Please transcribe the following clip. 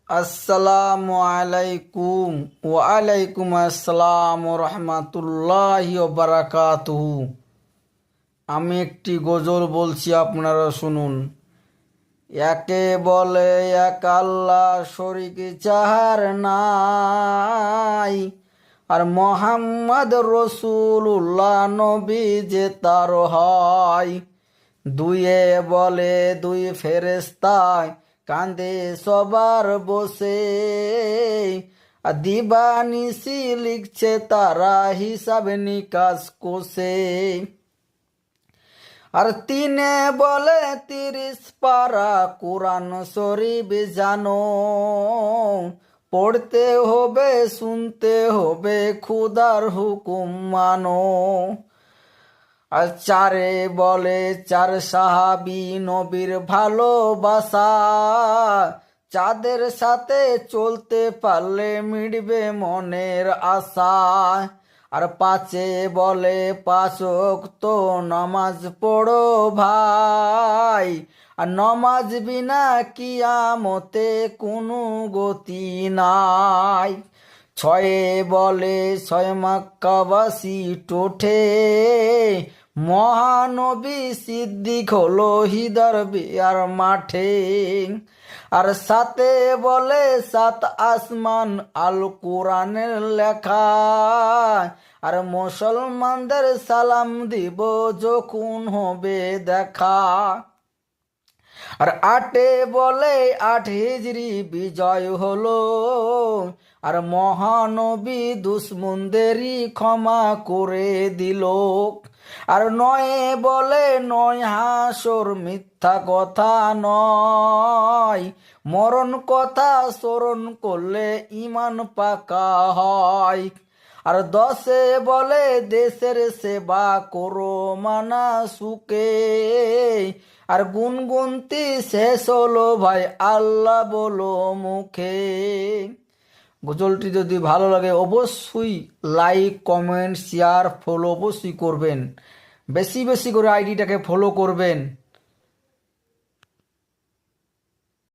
আসসালামু আলাইকুম। ওয়ালাইকুম আসসালাম রহমাতুল্লাহি বারাকাতুহু। আমি একটি গজল বলছি, আপনারা শুনুন। একে বলে এক আল্লাহ, শরীক যাহার নাই, আর মোহাম্মদ রসুল্লাহ নবী যে তার হয়। দুয়ে বলে দুই ফেরেস্তায়, কাঁদে সবার বসে, আর দিবানিসি লিখছে তারা, হিসাব নিকাশ কোষে। আর তিনে বলে 30 পারা কোরআন শরীফ জানো, পড়তে হবে শুনতে হবে খুদার হুকুম মানো। আর চারে বলে 4 সাহাবী নবীর ভালোবাসা, চাঁদের সাথে চলতে পারলে মিটবে মনের আশা। আর পাঁচে বলে 5 ওয়াক্ত নামাজ পড়ো ভাই, আর নামাজ বিনা কিয়ামতে কোনো গতি নাই। ছয়ে বলে 6 মক্কাবাসী টোঠে, মহানবী সিদ্দিক হলো হিদার বিয়ার মাঠে। আর সাথে বলে 7 আসমান আল কোরআনের লেখা, আর মুসলমানদের সালাম দিব যখন হবে দেখা। আর 8 বলে 8 হিজরি বিজয় হলো, আর মহানবী দুশ্মনদেরই ক্ষমা করে দিল। আর 9 বলে 9 হাসর মিথ্যা কথা নয়, মরণ কথা স্মরণ করলে ইমান পাকা হয়। আর 10 বলে দেশের সেবা করো মানা সুকে, আর গুনগুনতি শেষ হলো ভাই আল্লাহ বলো মুখে। গজলটি যদি ভালো লাগে অবশ্যই লাইক, কমেন্ট, শেয়ার, ফলো অবশ্যই করবেন। বেশি বেশি করে আইডিটাকে ফলো করবেন।